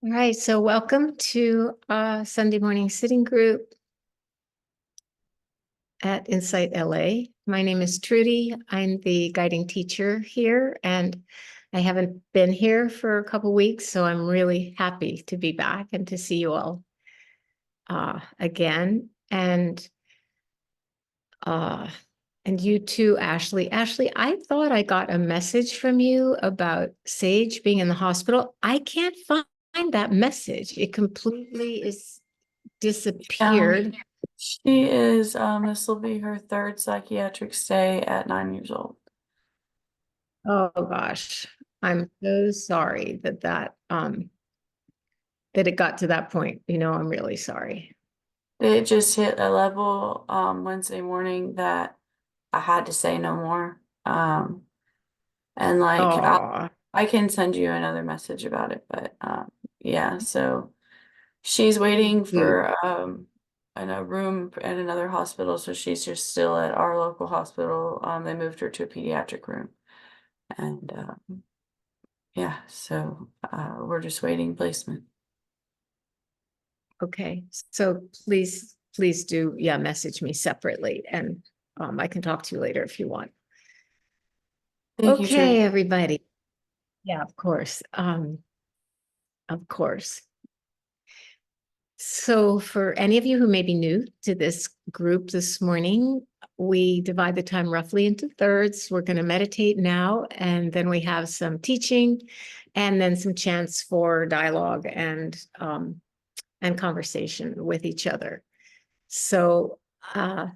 All right, so welcome to Sunday morning sitting group at Insight LA. My name is Trudy. I'm the guiding teacher here, and I haven't been here for a couple weeks, so I'm really happy to be back and to see you all again. And you too, Ashley. Ashley, I thought I got a message from you about Sage being in the hospital. I can't find that message. It completely is disappeared. She is, this will be her third psychiatric stay at 9 years old. Oh gosh, I'm so sorry that it got to that point. I'm really sorry. It just hit a level, Wednesday morning that I had to say no more. And like, Oh, I can send you another message about it, but, yeah, so she's waiting you. for, in a room at another hospital. So she's just still at our local hospital. They moved her to a pediatric room. And, yeah, so, we're just waiting placement. Okay, so please do, yeah, message me separately, and I can talk to you later if you want. Thank you, Okay, Trudy. everybody. Yeah, of course. Of course. So for any of you who may be new to this group this morning, we divide the time roughly into thirds. We're going to meditate now, and then we have some teaching, and then some chance for dialogue and conversation with each other. So, and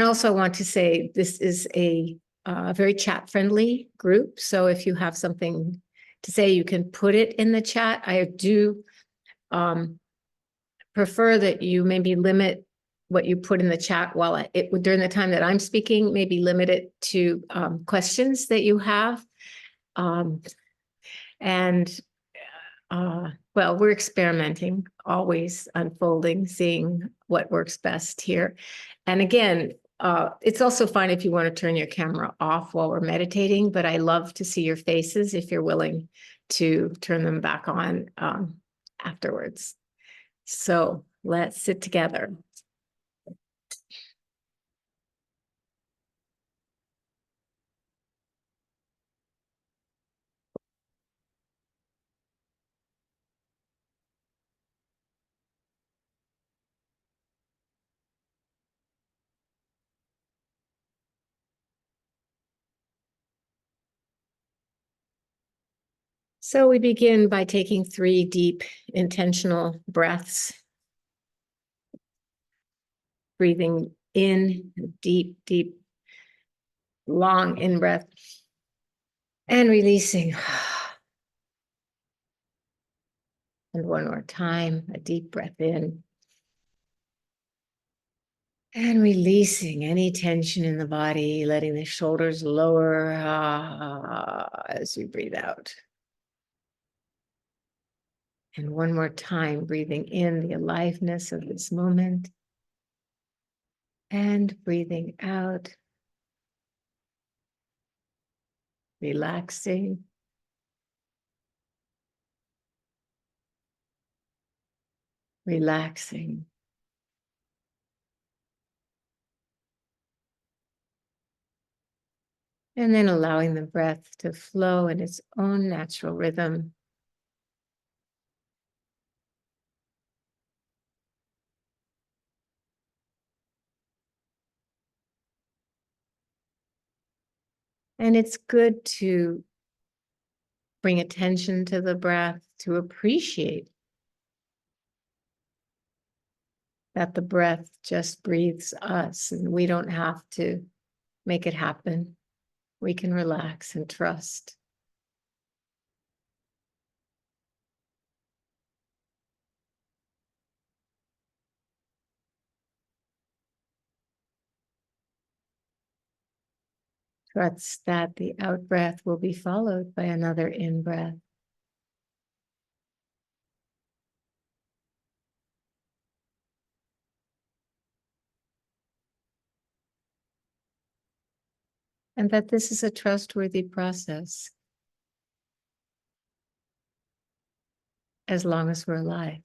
also I want to say this is a very chat-friendly group. So if you have something to say, you can put it in the chat. I do prefer that you maybe limit what you put in the chat while during the time that I'm speaking, maybe limit it to questions that you have. And well, we're experimenting, always unfolding, seeing what works best here. And again, it's also fine if you want to turn your camera off while we're meditating, but I love to see your faces if you're willing to turn them back on afterwards. So let's sit together. So we begin by taking 3 deep, intentional breaths. Breathing in, deep, deep, long in breath. And releasing. And one more time, a deep breath in. And releasing any tension in the body, letting the shoulders lower as you breathe out. And one more time, breathing in the aliveness of this moment. And breathing out, relaxing. Relaxing. And then allowing the breath to flow in its own natural rhythm. And it's good to bring attention to the breath, to appreciate that the breath just breathes us and we don't have to make it happen. We can relax and trust. Trust that the out breath will be followed by another in breath. And that this is a trustworthy process. as long as we're alive.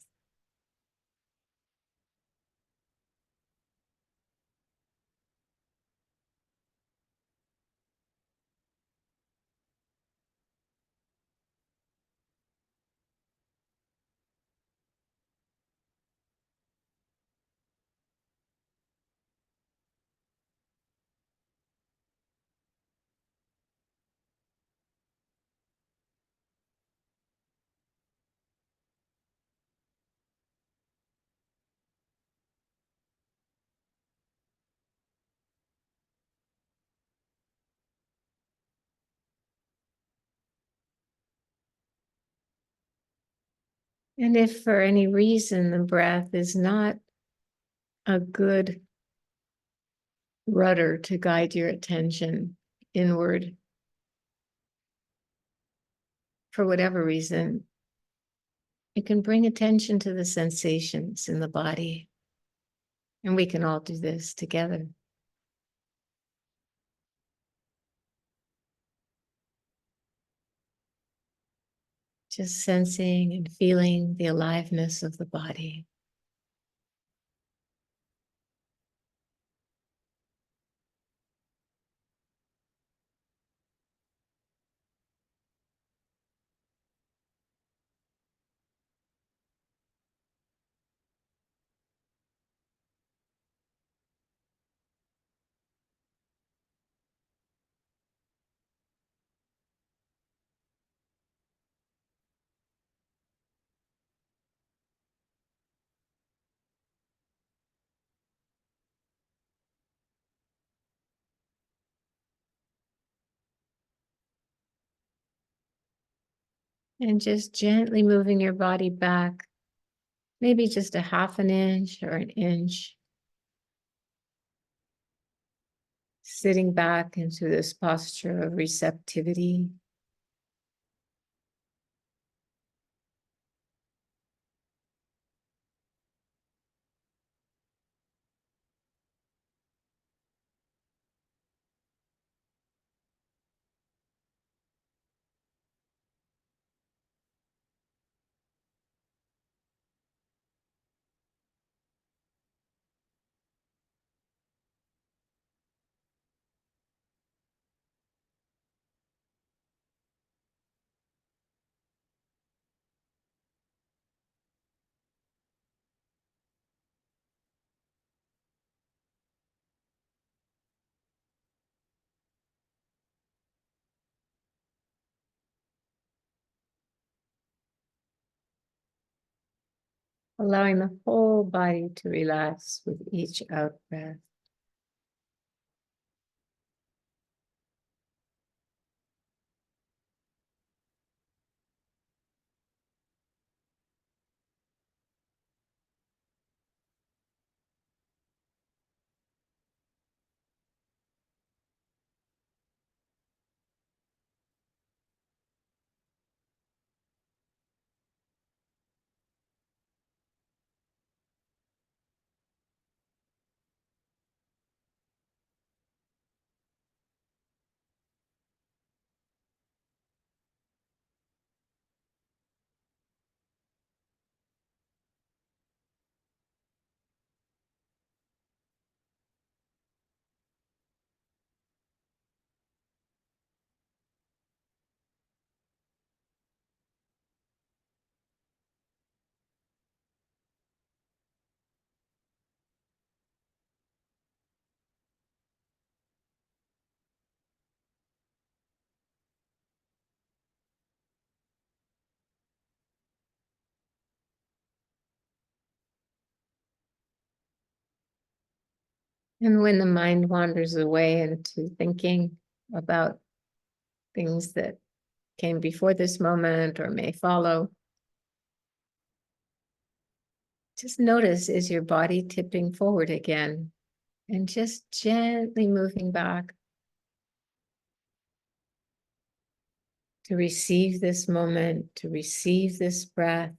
And if for any reason the breath is not a good rudder to guide your attention inward, for whatever reason, you can bring attention to the sensations in the body. And we can all do this together. Just sensing and feeling the aliveness of the body. And just gently moving your body back, maybe just a half an inch or an inch. Sitting back into this posture of receptivity. Allowing the whole body to relax with each out breath. And when the mind wanders away into thinking about things that came before this moment or may follow, just notice, is your body tipping forward again? And just gently moving back to receive this moment, to receive this breath.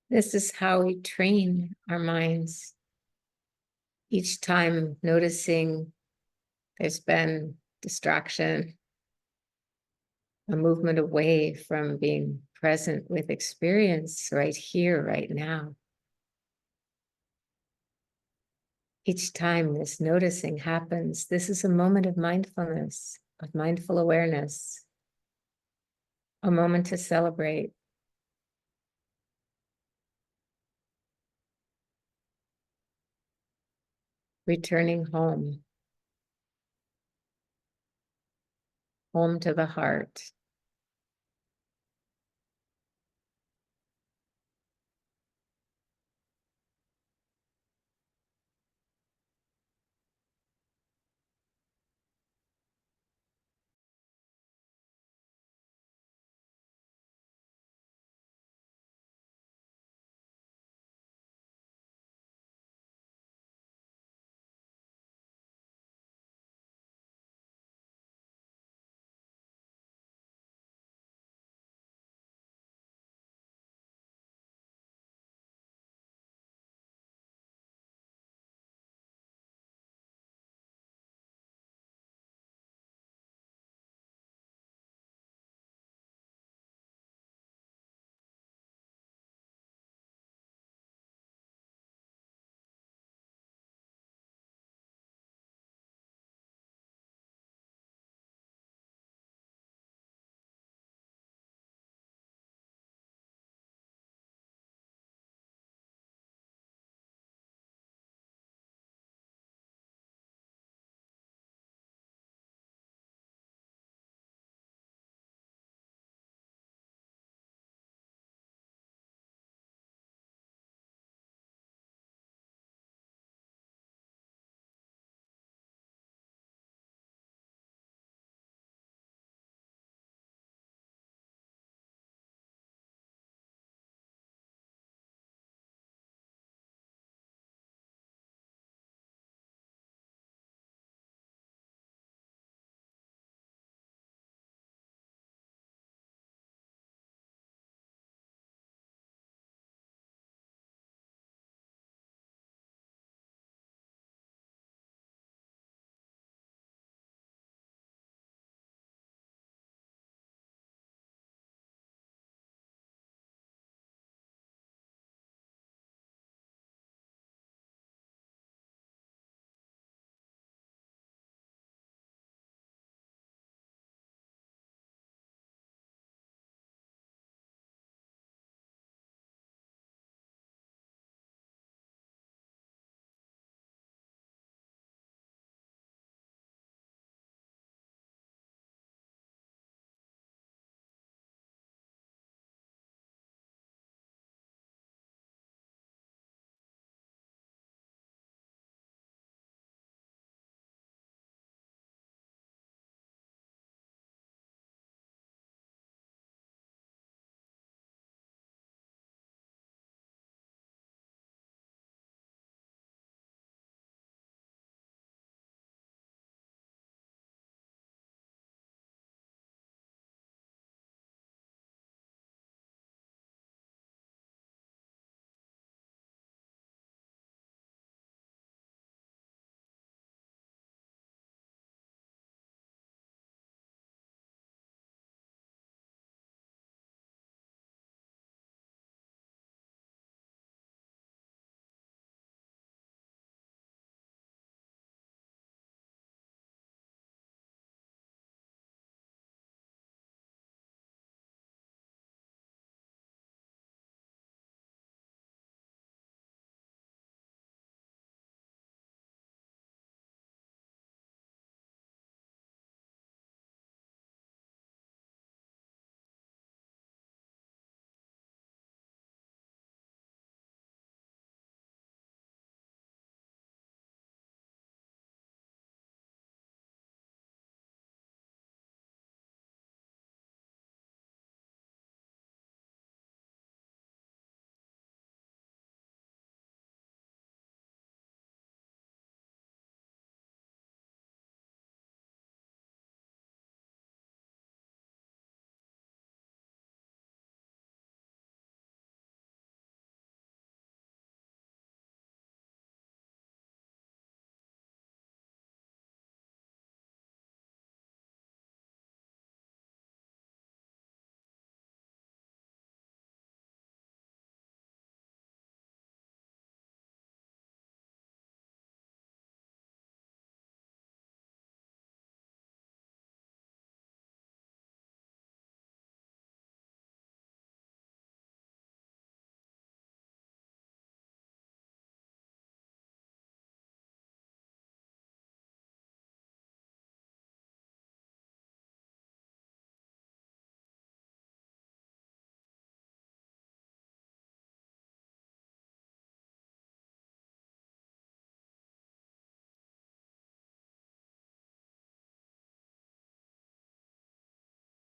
This is how we train our minds. Each time noticing there's been distraction, a movement away from being present with experience right here, right now. Each time this noticing happens, this is a moment of mindfulness, of mindful awareness, a moment to celebrate. Returning home, home to the heart.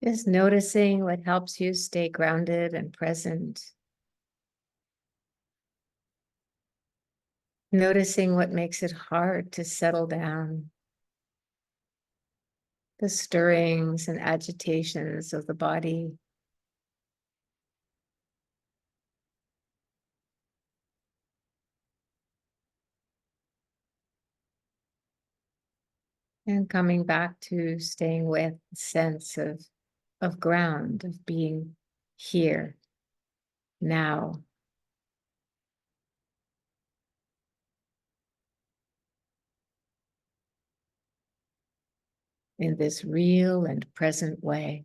Just noticing what helps you stay grounded and present. Noticing what makes it hard to settle down. The stirrings and agitations of the body. And coming back to staying with the sense of ground, of being here, now. In this real and present way.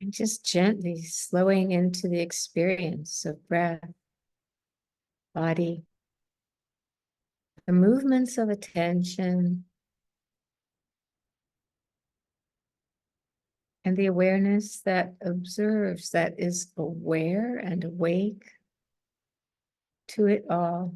And just gently slowing into the experience of breath, body, the movements of attention, and the awareness that observes, that is aware and awake to it all.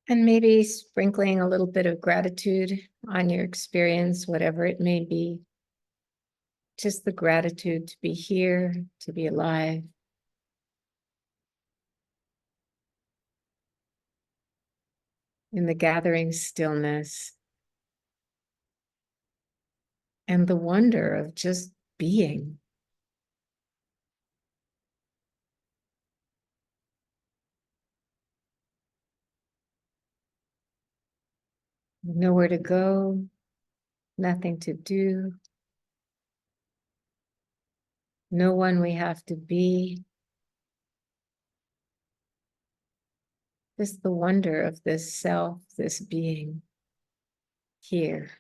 And maybe sprinkling a little bit of gratitude on your experience, whatever it may be. Just the gratitude to be here, to be alive. In the gathering stillness. And the wonder of just being. Nowhere to go, nothing to do. No one we have to be. Just the wonder of this self, this being here.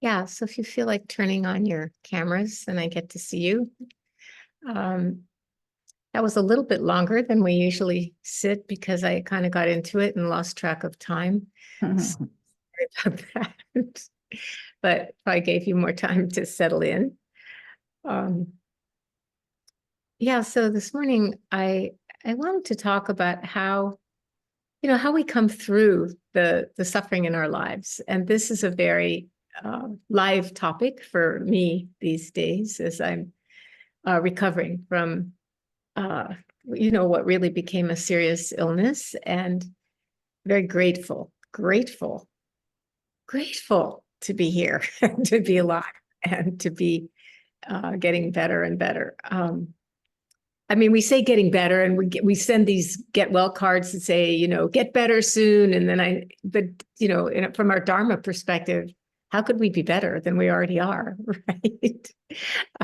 Yeah, so if you feel like turning on your cameras and I get to see you, um, that was a little bit longer than we usually sit because I kind of got into it and lost track of time. Sorry about that. But I gave you more time to settle in. Um, yeah, so this morning I wanted to talk about how, how we come through the suffering in our lives. And this is a very live topic for me these days as I'm recovering from what really became a serious illness, and very grateful to be here, to be alive, and to be getting better and better. I mean, we say getting better, and we send these get well cards that say, get better soon. And then but from our Dharma perspective, how could we be better than we already are, right?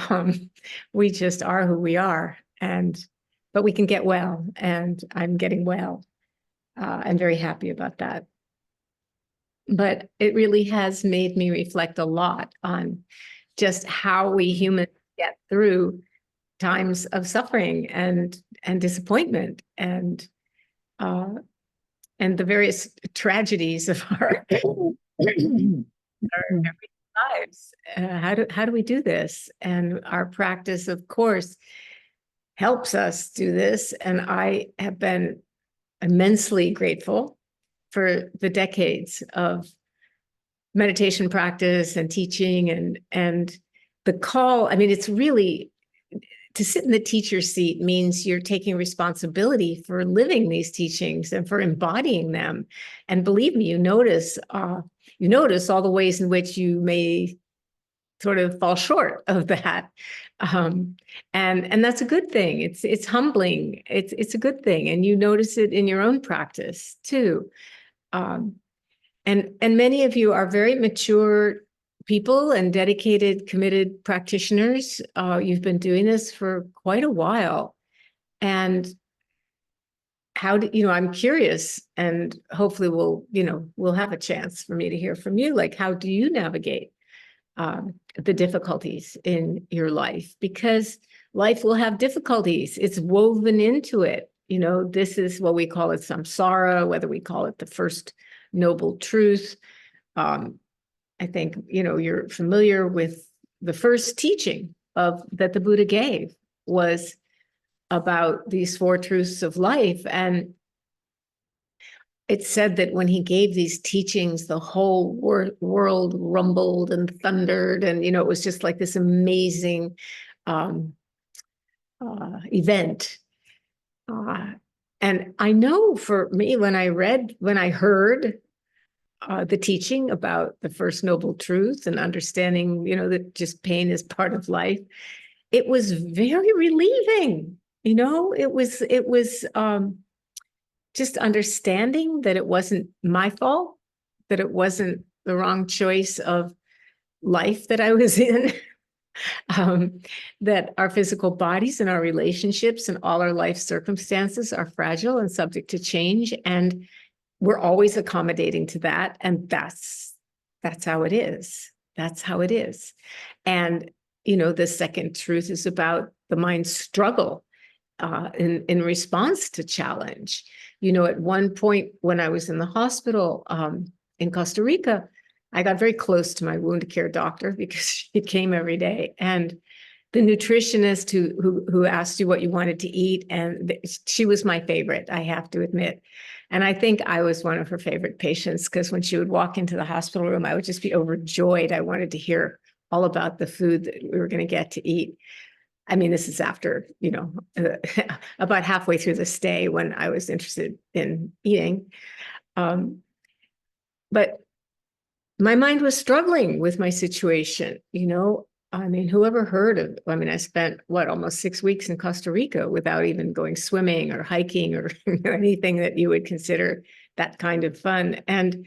Um, we just are who we are, but we can get well, and I'm getting well. I'm very happy about that. But it really has made me reflect a lot on just how we humans get through times of suffering and disappointment uh, and the various tragedies of our lives. How do we do this? And our practice, of course, helps us do this. And I have been immensely grateful for the decades of meditation practice and teaching and the call. I mean, it's really, to sit in the teacher's seat means you're taking responsibility for living these teachings and for embodying them. And believe me, you notice all the ways in which you may sort of fall short of that. And that's a good thing. It's humbling. It's a good thing. And you notice it in your own practice too. Um, and many of you are very mature people and dedicated, committed practitioners. You've been doing this for quite a while. And I'm curious, and hopefully we'll have a chance for me to hear from you. Like, how do you navigate the difficulties in your life? Because life will have difficulties. It's woven into it. This is what we call it samsara, whether we call it the first noble truth. I think, you're familiar with the first teaching that the Buddha gave was about these four truths of life. And it's said that when he gave these teachings, the whole world rumbled and thundered. And, it was just like this amazing event. And I know for me, when I heard the teaching about the first noble truth and understanding, that just pain is part of life, it was very relieving. It was just understanding that it wasn't my fault, that it wasn't the wrong choice of life that I was in, that our physical bodies and our relationships and all our life circumstances are fragile and subject to change. And we're always accommodating to that. And that's how it is. That's how it is. And, the second truth is about the mind's struggle in response to challenge. At one point when I was in the hospital in Costa Rica, I got very close to my wound care doctor because she came every day. And the nutritionist who asked you what you wanted to eat, and she was my favorite, I have to admit. And I think I was one of her favorite patients, because when she would walk into the hospital room, I would just be overjoyed. I wanted to hear all about the food that we were going to get to eat. I mean, this is after, about halfway through the stay when I was interested in eating. But my mind was struggling with my situation, I mean, whoever heard of, I spent almost 6 weeks in Costa Rica without even going swimming or hiking or anything that you would consider that kind of fun. And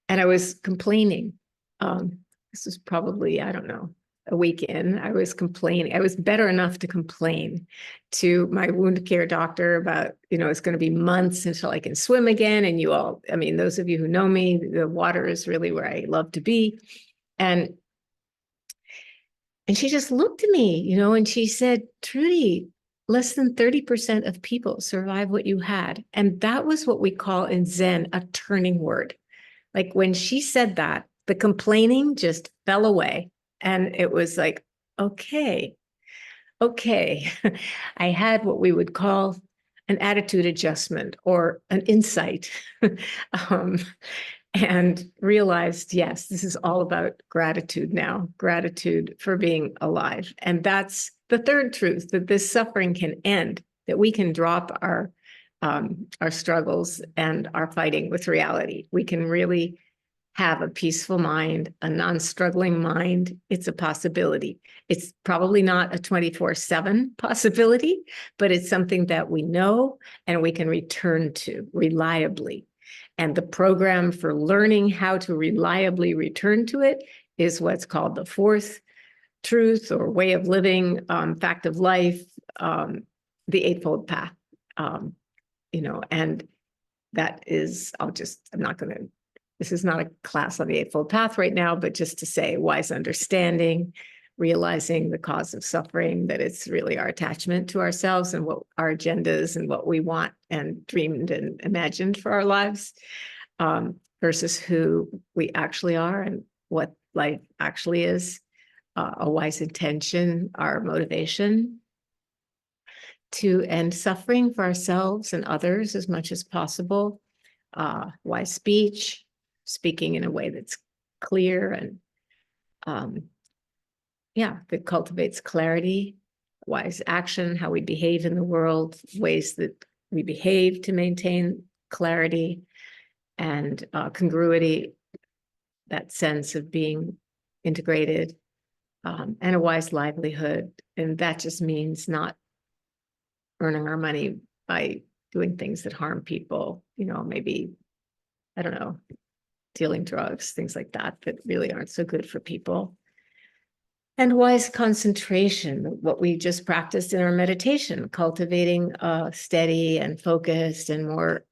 I was complaining. This was probably, I don't know, a week in. I was complaining. I was better enough to complain to my wound care doctor about, it's going to be months until I can swim again. And those of you who know me, the water is really where I love to be. And she just looked at me, you know, and she said, Trudy, less than 30% of people survive what you had. And that was what we call in Zen a turning word. Like when she said that, the complaining just fell away. And it was like, okay, okay. I had what we would call an attitude adjustment or an insight. um, and realized, yes, this is all about gratitude now, gratitude for being alive. And that's the third truth, that this suffering can end, that we can drop our struggles and our fighting with reality. We can really have a peaceful mind, a non-struggling mind. It's a possibility. It's probably not a 24/7 possibility, but it's something that we know and we can return to reliably. And the program for learning how to reliably return to it is what's called the fourth truth or way of living, fact of life, the eightfold path. You know, and that is, I'm not going to, this is not a class on the eightfold path right now, but just to say wise understanding, realizing the cause of suffering, that it's really our attachment to ourselves and what our agendas and what we want and dreamed and imagined for our lives, versus who we actually are and what life actually is, a wise intention, our motivation to end suffering for ourselves and others as much as possible, wise speech, speaking in a way that's clear and that cultivates clarity, wise action, how we behave in the world, ways that we behave to maintain clarity and congruity, that sense of being integrated, and a wise livelihood. And that just means not earning our money by doing things that harm people, you know, maybe, I don't know, dealing drugs, things like that, that really aren't so good for people. And wise concentration, what we just practiced in our meditation, cultivating a steady and focused and more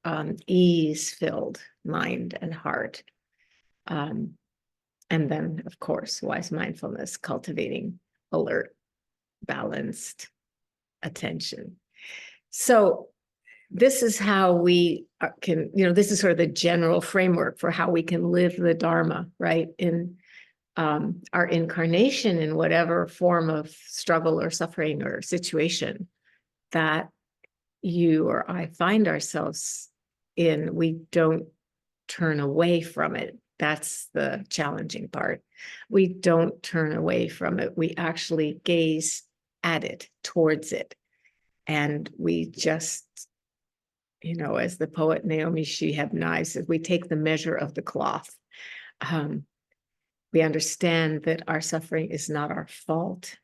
ease-filled mind and heart. And then, of course, wise mindfulness, cultivating alert, balanced attention. So this is how we can, you know, this is sort of the general framework for how we can live the Dharma, right? In our incarnation, in whatever form of struggle or suffering or situation that you or I find ourselves in, we don't turn away from it. That's the challenging part. We don't turn away from it. We actually gaze at it, towards it. And we just, you know, as the poet Naomi Shihab Nye says, we take the measure of the cloth. We understand that our suffering is not our fault,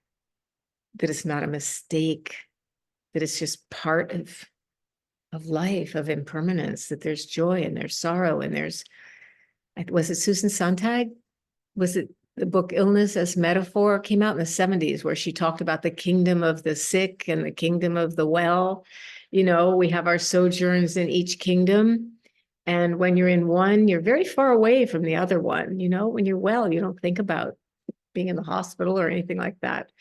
that it's not a mistake, that it's just part of life, of impermanence, that there's joy and there's sorrow and there's, was it Susan Sontag? Was it the book Illness as Metaphor? Came out in the 70s, where she talked about the kingdom of the sick and the kingdom of the well. You know, we have our sojourns in each kingdom. And when you're in one, you're very far away from the other one. You know, when you're well, you don't think about being in the hospital or anything like that.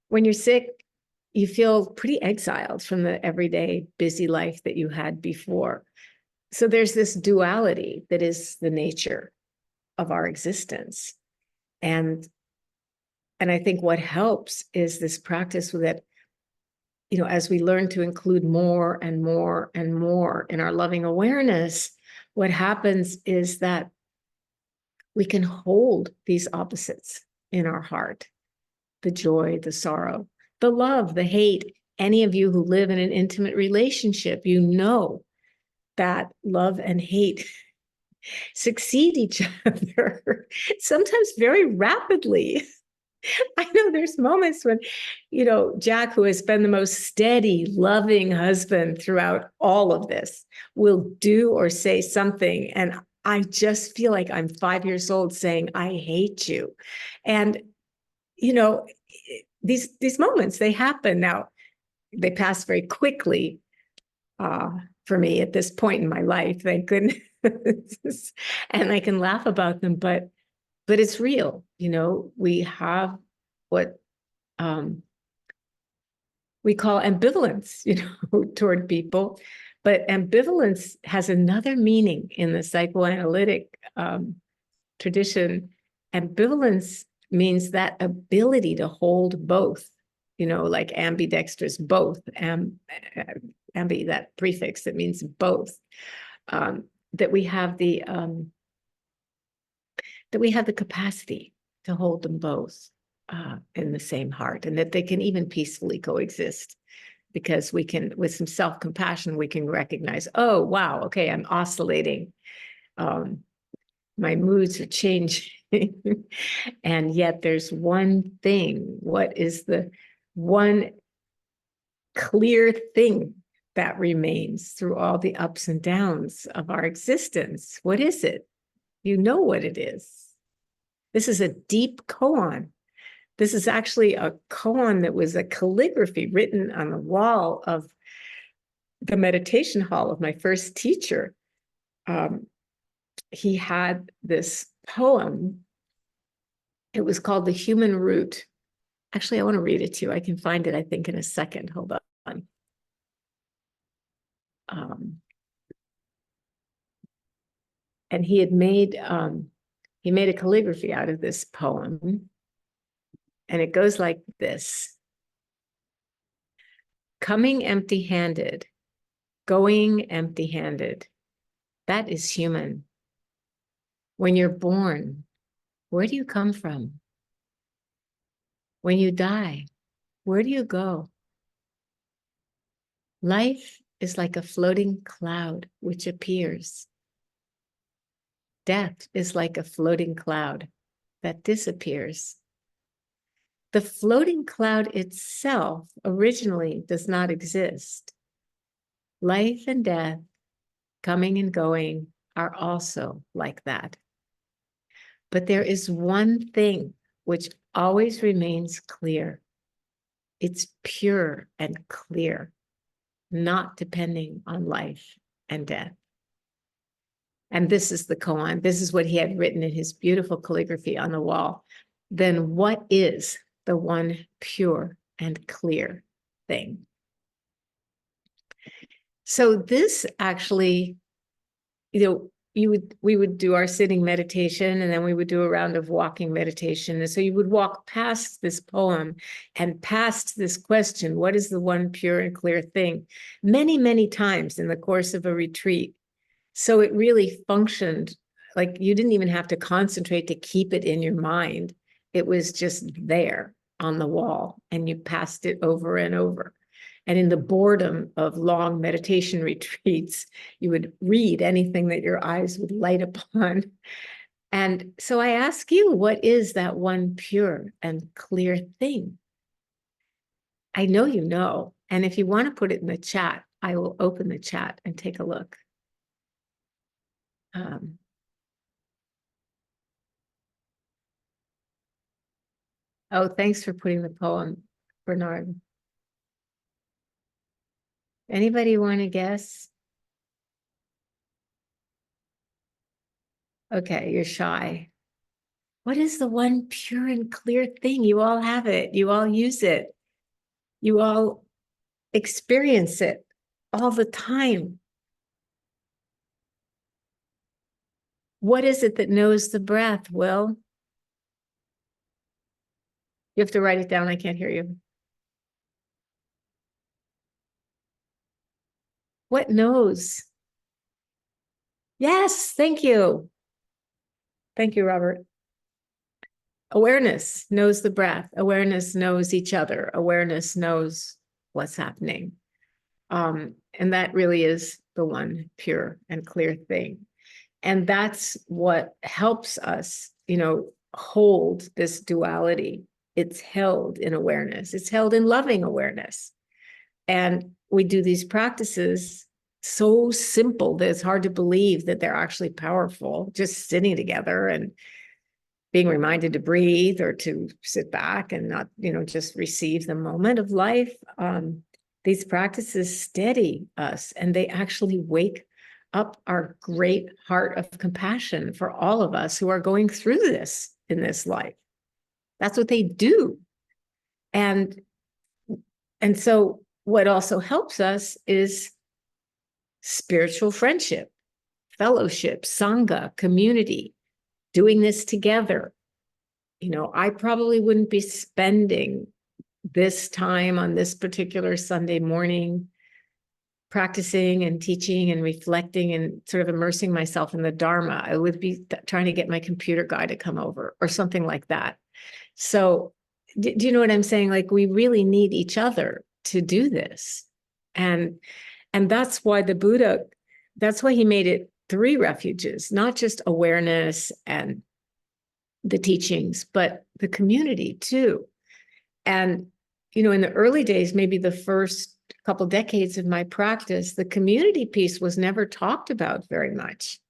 When you're sick, you feel pretty exiled from the everyday busy life that you had before. So there's this duality that is the nature of our existence. And I think what helps is this practice that, you know, as we learn to include more and more and more in our loving awareness, what happens is that we can hold these opposites in our heart, the joy, the sorrow, the love, the hate. Any of you who live in an intimate relationship, you know that love and hate succeed each other, sometimes very rapidly. I know there's moments when, you know, Jack, who has been the most steady, loving husband throughout all of this, will do or say something. And I just feel like I'm 5 years old saying, I hate you. And, you know, these moments, they happen. Now, they pass very quickly for me at this point in my life, thank goodness. And I can laugh about them, but but it's real. We have what we call ambivalence, toward people. But ambivalence has another meaning in the psychoanalytic tradition. Ambivalence means that ability to hold both, like ambidextrous, both, ambi, that prefix that means both, that we have the capacity to hold them both in the same heart, and that they can even peacefully coexist, because we can, with some self-compassion, we can recognize, oh, wow, okay, I'm oscillating. My moods are changing. And yet there's one thing. What is the one clear thing that remains through all the ups and downs of our existence? What is it? You know what it is. This is a deep koan. This is actually a koan that was a calligraphy written on the wall of the meditation hall of my first teacher. He had this poem. It was called The Human Root. Actually, I want to read it to you. I can find it, I think, in a second. Hold on. And he had made a calligraphy out of this poem. And it goes like this: coming empty-handed, going empty-handed. That is human. When you're born, where do you come from? When you die, where do you go? Life is like a floating cloud which appears. Death is like a floating cloud that disappears. The floating cloud itself originally does not exist. Life and death, coming and going, are also like that. But there is one thing which always remains clear. It's pure and clear, not depending on life and death. And this is the koan. This is what he had written in his beautiful calligraphy on the wall. Then what is the one pure and clear thing? So this actually, we would do our sitting meditation, and then we would do a round of walking meditation. And so you would walk past this poem and past this question, what is the one pure and clear thing, many, many times in the course of a retreat. So it really functioned like you didn't even have to concentrate to keep it in your mind. It was just there on the wall, and you passed it over and over. And in the boredom of long meditation retreats, you would read anything that your eyes would light upon. And so I ask you, what is that one pure and clear thing? I know you know. And if you want to put it in the chat, I will open the chat and take a look. Oh, thanks for putting the poem, Bernard. Anybody want to guess? Okay, you're shy. What is the one pure and clear thing? You all have it. You all use it. You all experience it all the time. What is it that knows the breath, Will? You have to write it down. I can't hear you. What knows? Yes, thank you. Thank you, Robert. Awareness knows the breath. Awareness knows each other. Awareness knows what's happening. And that really is the one pure and clear thing. And that's what helps us, hold this duality. It's held in awareness. It's held in loving awareness. And we do these practices so simple that it's hard to believe that they're actually powerful, just sitting together and being reminded to breathe or to sit back and not, just receive the moment of life. These practices steady us, and they actually wake up our great heart of compassion for all of us who are going through this. in this life. That's what they do. And so what also helps us is spiritual friendship, fellowship, sangha, community, doing this together. You know, I probably wouldn't be spending this time on this particular Sunday morning practicing and teaching and reflecting and sort of immersing myself in the Dharma. I would be trying to get my computer guy to come over or something like that. So do you know what I'm saying? Like, we really need each other to do this. And that's why the Buddha, that's why he made it 3 refuges, not just awareness and the teachings, but the community too. And, you know, in the early days, maybe the first couple decades of my practice, the community piece was never talked about very much.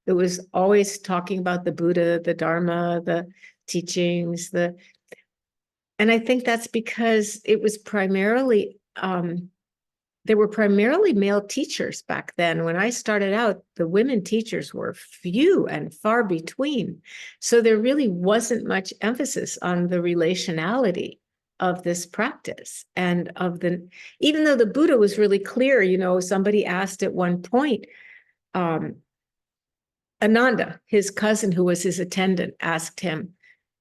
It was always talking about the Buddha, the Dharma, the teachings, and I think that's because it was primarily, there were primarily male teachers back then. When I started out, the women teachers were few and far between. So there really wasn't much emphasis on the relationality of this practice and even though the Buddha was really clear, you know, somebody asked at one point, Ananda, his cousin who was his attendant, asked him,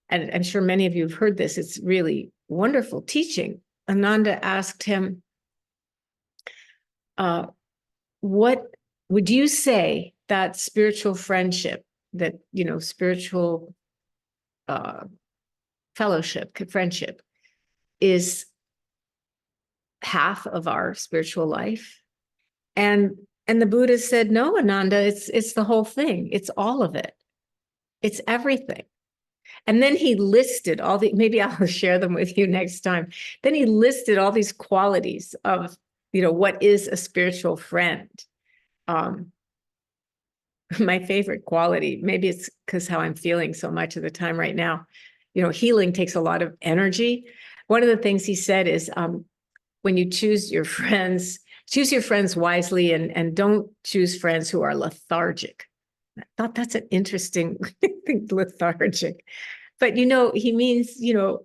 and I'm sure many of you have heard this, it's really wonderful teaching. Ananda asked him, what would you say that spiritual friendship, that, you know, spiritual fellowship, friendship is half of our spiritual life? And the Buddha said, no, Ananda, it's the whole thing. It's all of it. It's everything. And then he listed all maybe I'll share them with you next time. Then he listed all these qualities of, you know, what is a spiritual friend. My favorite quality, maybe it's because how I'm feeling so much of the time right now, you know, healing takes a lot of energy. One of the things he said is, when you choose your friends wisely, and don't choose friends who are lethargic. I thought that's an interesting thing, lethargic. But, you know, he means, you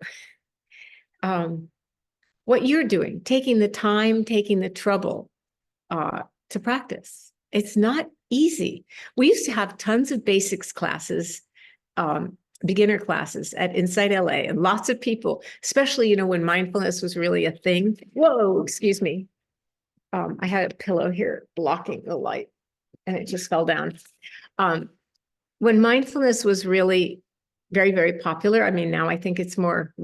know, what you're doing, taking the time, taking the trouble to practice. It's not easy. We used to have tons of basics classes, beginner classes at Insight LA, and lots of people, especially, you know, when mindfulness was really a thing. Whoa, excuse me. I had a pillow here blocking the light and it just fell down. When mindfulness was really very, very popular, I mean, now I think it's more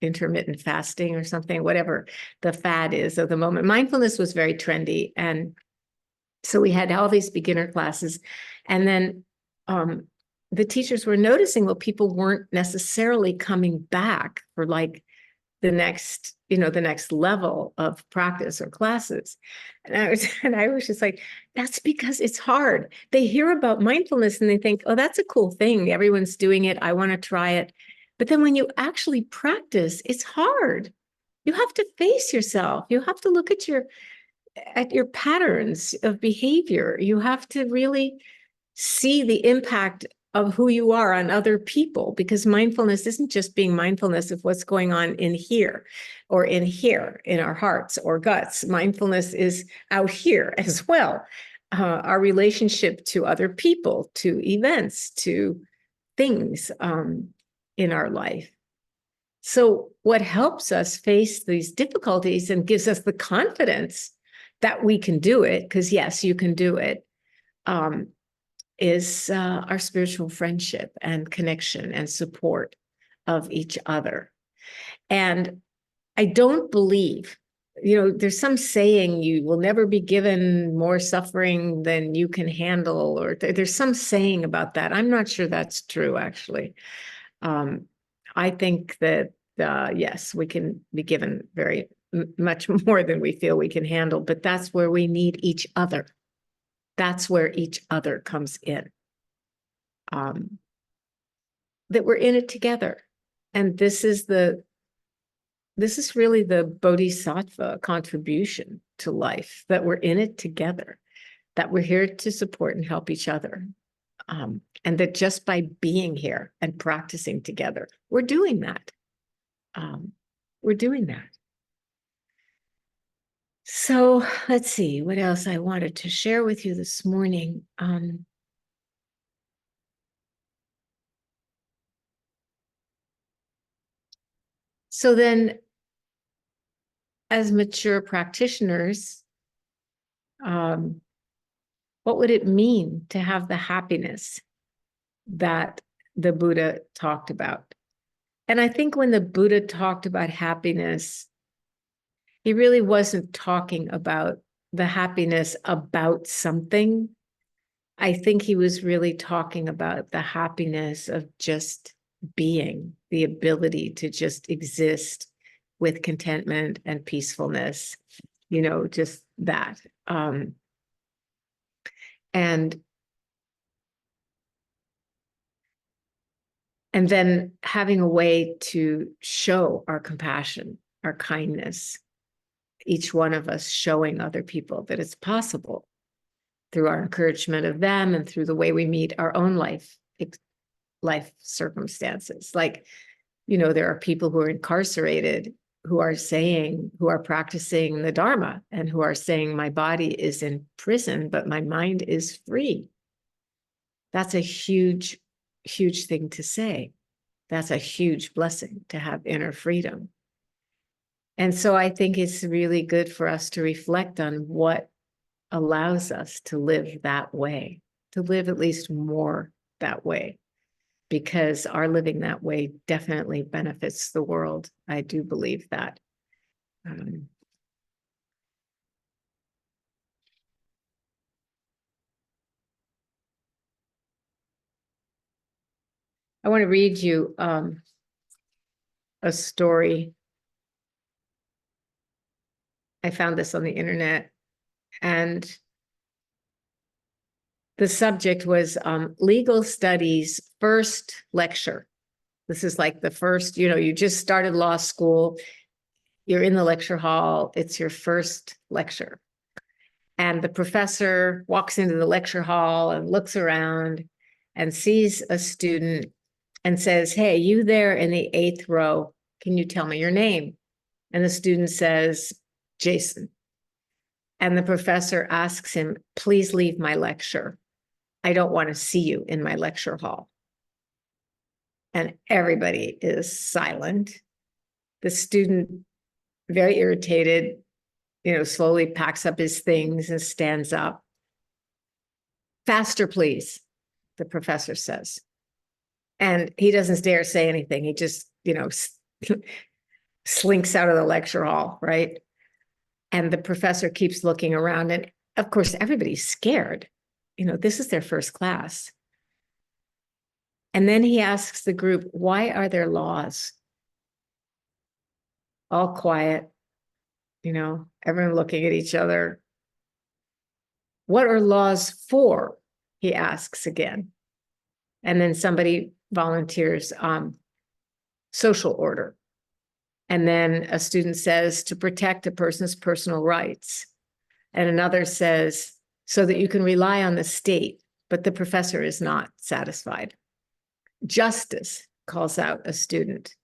intermittent fasting or something, whatever the fad is of the moment. Mindfulness was very trendy. And so we had all these beginner classes. And then the teachers were noticing, well, people weren't necessarily coming back for like the next level of practice or classes. And I was just like, that's because it's hard. They hear about mindfulness and they think, oh, that's a cool thing. Everyone's doing it. I want to try it. But then when you actually practice, it's hard. You have to face yourself. You have to look at your patterns of behavior. You have to really see the impact of who you are on other people, because mindfulness isn't just being mindfulness of what's going on in here or in here in our hearts or guts. Mindfulness is out here as well. Our relationship to other people, to events, to things in our life. So what helps us face these difficulties and gives us the confidence that we can do it, because yes, you can do it, is our spiritual friendship and connection and support of each other. And I don't believe, you know, there's some saying you will never be given more suffering than you can handle, or there's some saying about that. I'm not sure that's true, actually. I think that, yes, we can be given very much more than we feel we can handle, but that's where we need each other. That's where each other comes in. That we're in it together. And this is really the bodhisattva contribution to life, that we're in it together, that we're here to support and help each other. And that just by being here and practicing together, we're doing that. We're doing that. So let's see what else I wanted to share with you this morning. So then, as mature practitioners, what would it mean to have the happiness that the Buddha talked about? And I think when the Buddha talked about happiness, he really wasn't talking about the happiness about something. I think he was really talking about the happiness of just being, the ability to just exist with contentment and peacefulness, just that. And then having a way to show our compassion, our kindness, each one of us showing other people that it's possible through our encouragement of them and through the way we meet our own life circumstances. Like, there are people who are incarcerated who are practicing the Dharma and who are saying, my body is in prison, but my mind is free. That's a huge, huge thing to say. That's a huge blessing to have inner freedom. And so I think it's really good for us to reflect on what allows us to live that way, to live at least more that way, because our living that way definitely benefits the world. I do believe that. I want to read you a story. I found this on the internet, and the subject was legal studies first lecture. This is like the first, you just started law school, you're in the lecture hall, it's your first lecture. And the professor walks into the lecture hall and looks around and sees a student and says, hey, you there in the 8th row, can you tell me your name? And the student says, Jason. And the professor asks him, please leave my lecture. I don't want to see you in my lecture hall. And everybody is silent. The student, very irritated, slowly packs up his things and stands up. Faster, please, the professor says. And he doesn't dare say anything. He just, slinks out of the lecture hall, right? And the professor keeps looking around. And of course, everybody's scared. This is their first class. And then he asks the group, why are there laws? All quiet, everyone looking at each other. What are laws for? He asks again. And then somebody volunteers social order. And then a student says to protect a person's personal rights. And another says so that you can rely on the state, but the professor is not satisfied. Justice, calls out a student.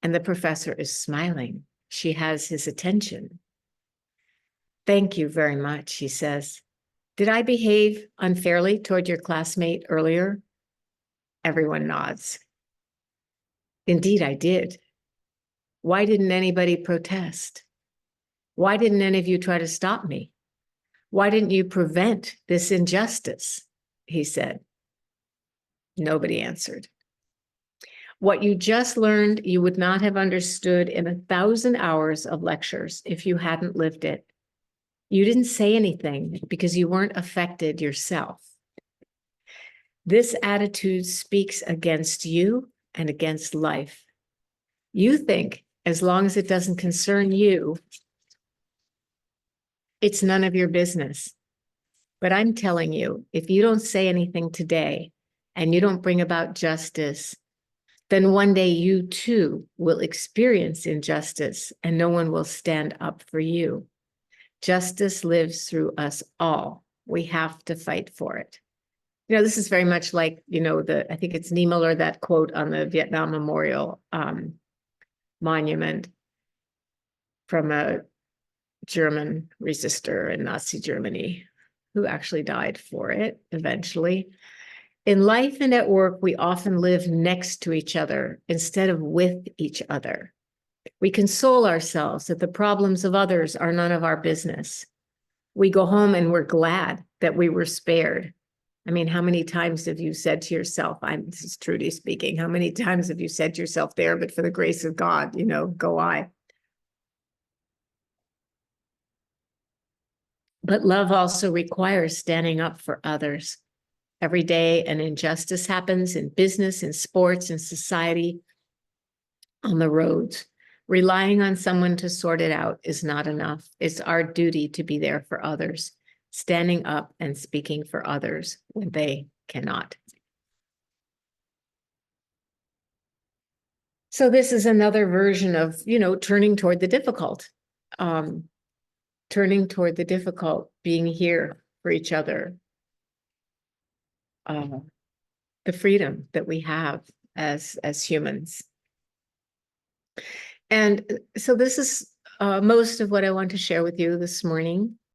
And the professor is smiling. She has his attention. Thank you very much, he says. Did I behave unfairly toward your classmate earlier? Everyone nods. Indeed, I did. Why didn't anybody protest? Why didn't any of you try to stop me? Why didn't you prevent this injustice? He said. Nobody answered. What you just learned, you would not have understood in 1,000 hours of lectures if you hadn't lived it. You didn't say anything because you weren't affected yourself. This attitude speaks against you and against life. You think as long as it doesn't concern you, it's none of your business. But I'm telling you, if you don't say anything today and you don't bring about justice, then one day you too will experience injustice and no one will stand up for you. Justice lives through us all. We have to fight for it. This is very much like, I think it's Niemöller, that quote on the Vietnam Memorial monument from a German resistor in Nazi Germany who actually died for it eventually. In life and at work, we often live next to each other instead of with each other. We console ourselves that the problems of others are none of our business. We go home and we're glad that we were spared. I mean, how many times have you said to yourself, this is Trudy speaking, how many times have you said to yourself there, but for the grace of God, go I. But love also requires standing up for others. Every day, an injustice happens in business, in sports, in society, on the roads. Relying on someone to sort it out is not enough. It's our duty to be there for others, standing up and speaking for others when they cannot. So this is another version of, turning toward the difficult, being here for each other, the freedom that we have as humans. And so this is most of what I want to share with you this morning.